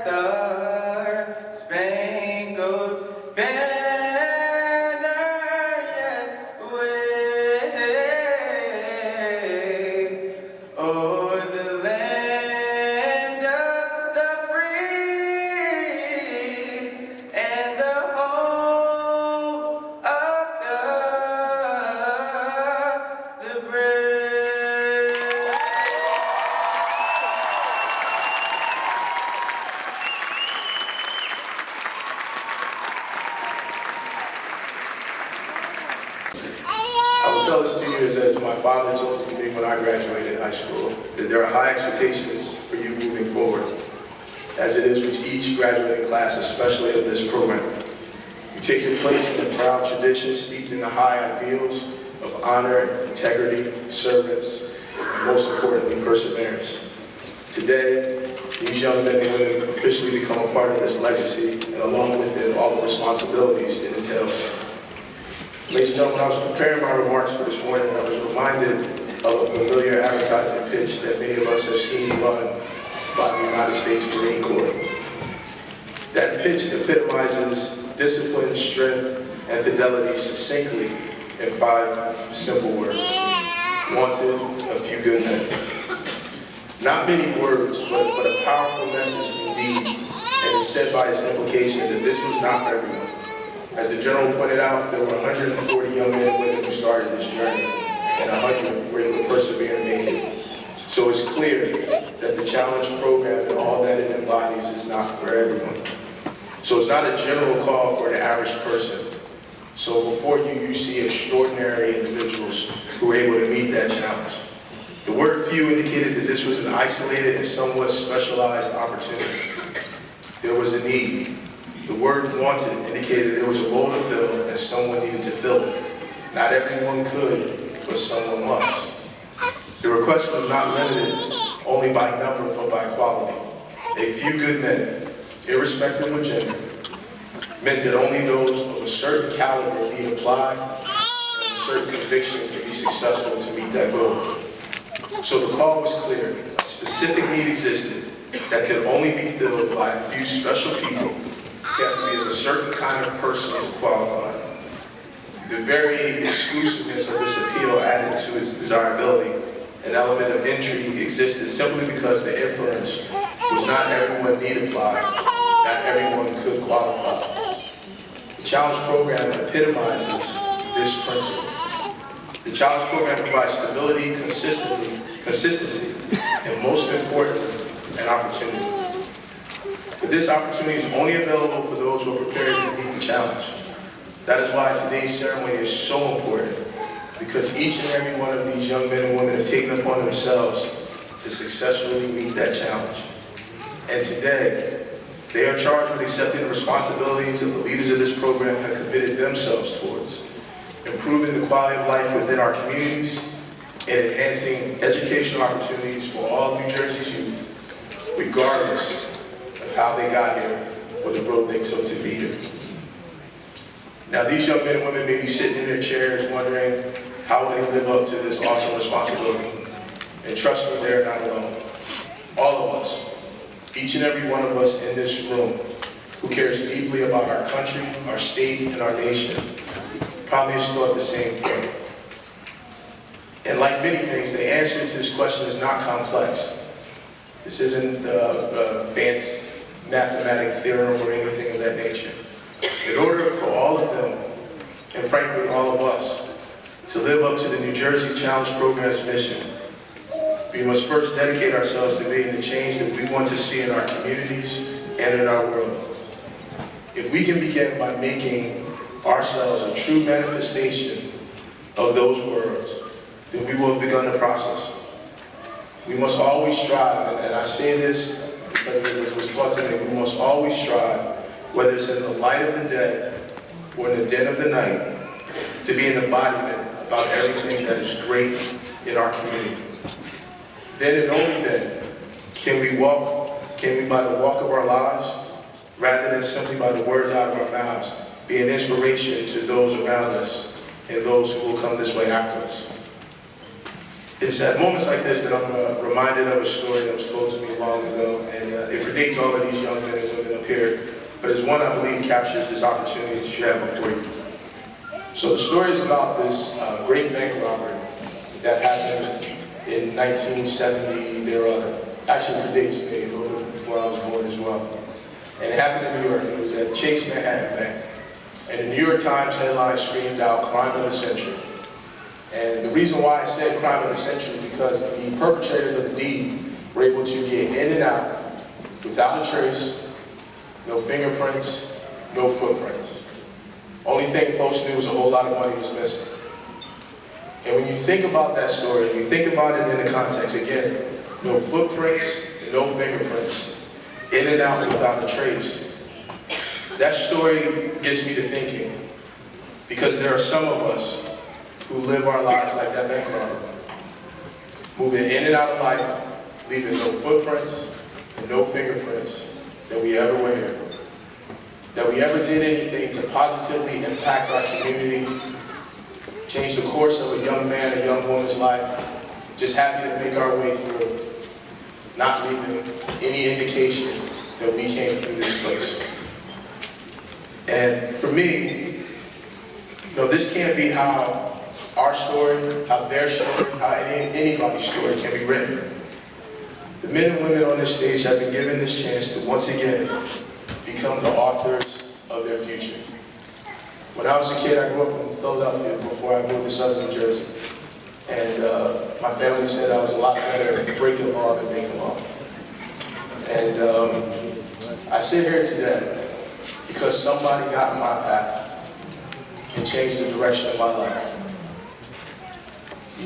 star-spangled banner yet wave o'er the land of the free and the hope of the brave. I will tell this to you as my father told me when I graduated high school, that there are high expectations for you moving forward, as it is with each graduating class, especially of this program. You take your place in the proud traditions steeped in the high ideals of honor, integrity, service, and most importantly, perseverance. Today, these young men and women officially become a part of this legacy, and along with it, all the responsibilities it entails. Ladies and gentlemen, I was preparing my remarks for this morning, and I was reminded of a familiar advertising pitch that many of us have seen run by the United States Marine Corps. That pitch epitomizes discipline, strength, and fidelity succinctly in 5 simple words. Wanted, a few good men. Not many words, but a powerful message indeed, and it's said by its implication that this was not for everyone. As the general pointed out, there were 140 young men and women who started this journey, and 100 were able to persevere and make it. So it's clear that the challenge program and all that it embodies is not for everyone. So it's not a general call for an average person. So before you, you see extraordinary individuals who were able to meet that challenge. The word few indicated that this was an isolated and somewhat specialized opportunity. There was a need. The word wanted indicated there was a role to fill and someone needed to fill it. Not everyone could, but someone must. The request was not limited only by number, but by quality. A few good men, irrespective of gender, meant that only those of a certain caliber need apply and a certain conviction to be successful to meet that goal. So the call was clear. A specific need existed that could only be filled by a few special people. It has to be a certain kind of person to qualify. The very exclusiveness of this appeal added to its desirability. An element of intrigue existed simply because the inference was not everyone need apply, not everyone could qualify. The Challenge Program epitomizes this principle. The Challenge Program provides stability, consistency, and most importantly, an opportunity. But this opportunity is only available for those who are prepared to meet the challenge. That is why today's ceremony is so important, because each and every one of these young men and women have taken upon themselves to successfully meet that challenge. And today, they are charged with accepting the responsibilities that the leaders of this program have committed themselves towards, improving the quality of life within our communities, and enhancing educational opportunities for all New Jersey's youth, regardless of how they got here or the road they took to be here. Now, these young men and women may be sitting in their chairs wondering, how will they live up to this awesome responsibility? And trust me, they're not alone. All of us, each and every one of us in this room, who cares deeply about our country, our state, and our nation, probably has thought the same thing. And like many things, the answer to this question is not complex. This isn't a advanced mathematic theorem or anything of that nature. In order for all of them, and frankly all of us, to live up to the New Jersey Challenge Program's mission, we must first dedicate ourselves to making the change that we want to see in our communities and in our world. If we can begin by making ourselves a true manifestation of those words, then we will have begun the process. We must always strive, and I say this because it was taught to me, we must always strive, whether it's in the light of the day or in the dead of the night, to be an embodiment about everything that is great in our community. Then and only then can we by the walk of our lives, rather than simply by the words out of our mouths, be an inspiration to those around us and those who will come this way after us. It's at moments like this that I'm reminded of a story that was told to me long ago, and it predates all of these young men and women up here, but it's one I believe captures this opportunity that you have before you. So the story is about this great bank robbery that happened in 1970 there or other. Actually predates me a little bit before I was born as well. And it happened in New York. It was at Chase Manhattan Bank. And the New York Times headline screamed out, "Crime of the Century." And the reason why I said crime of the century is because the perpetrators of the deed were able to get in and out without a trace, no fingerprints, no footprints. Only thing folks knew was a whole lot of money was missing. And when you think about that story, you think about it in the context, again, no footprints, no fingerprints, in and out without a trace. That story gets me to thinking, because there are some of us who live our lives like that bank robber, moving in and out of life, leaving no footprints and no fingerprints that we ever were here, that we ever did anything to positively impact our community, change the course of a young man, a young woman's life, just happy to make our way through, not leaving any indication that we came through this place. And for me, this can't be how our story, how their story, how anybody's story can be written. The men and women on this stage have been given this chance to once again become the authors of their future. When I was a kid, I grew up in Philadelphia before I moved to Southern New Jersey. And my family said I was a lot better at breaking law than making law. And I sit here today because somebody got in my path and changed the direction of my life.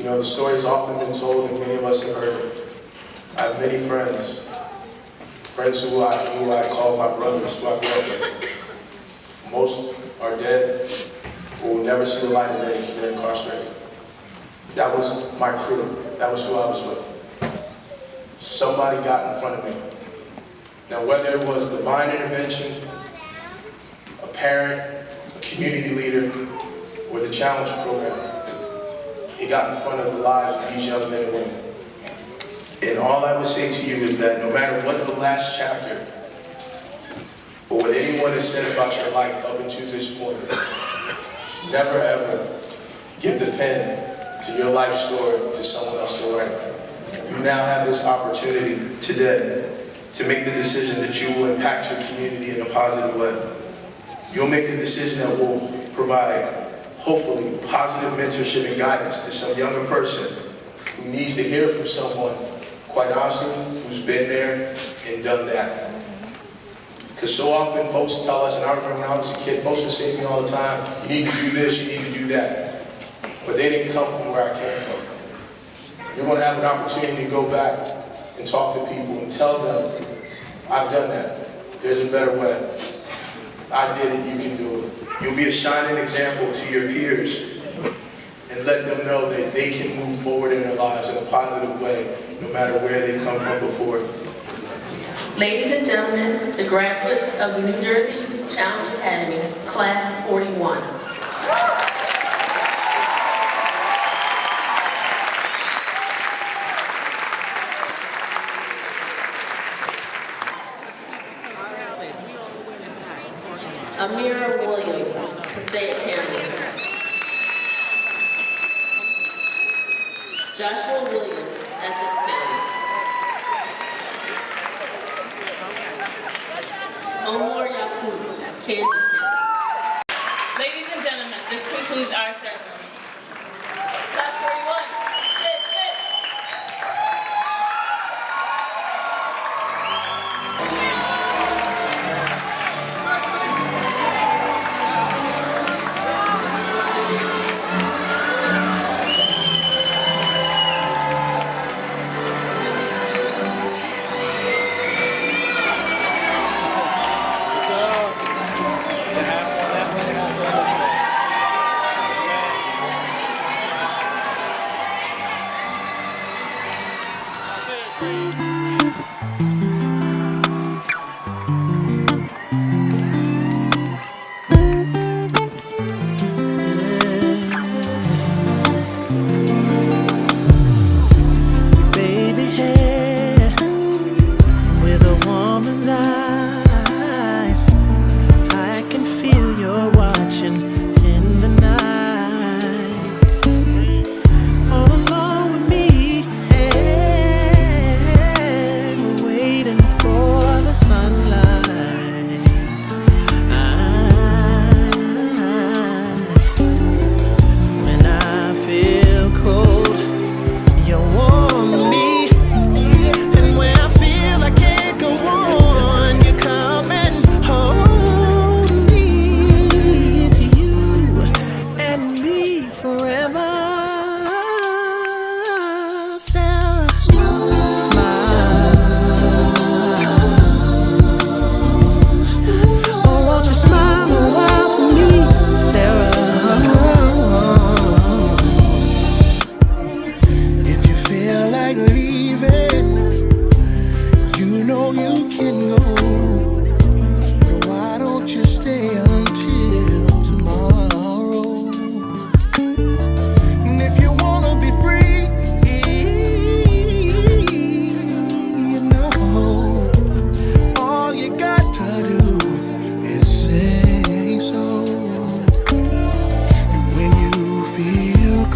The story has often been told and many of us have heard it. I have many friends who I call my brothers, who I grew up with. Most are dead or will never see the light of day because they're incarcerated. That was my crew. That was who I was with. Somebody got in front of me. Now, whether it was divine intervention, a parent, a community leader, or the challenge program, it got in front of the lives of these young men and women. And all I would say to you is that no matter what the last chapter, or what anyone has said about your life up until this point, never ever give the pen to your life story to someone else to write. You now have this opportunity today to make the decision that you will impact your community in a positive way. You'll make the decision that will provide, hopefully, positive mentorship and guidance to some younger person who needs to hear from someone, quite honestly, who's been there and done that. Because so often folks tell us, and I remember when I was a kid, folks would say to me all the time, you need to do this, you need to do that. But they didn't come from where I came from. You're going to have an opportunity to go back and talk to people and tell them, I've done that. There's a better way. I did it, you can do it. You'll be a shining example to your peers and let them know that they can move forward in their lives in a positive way, no matter where they've come from before. Ladies and gentlemen, the graduates of the New Jersey Youth Challenge Academy, Class 41. Amirah Williams, Passaic County. Joshua Williams, Essex County. Omar Yakub, Camden County. Ladies and gentlemen, this concludes our ceremony. Class 41, dismissed.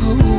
school.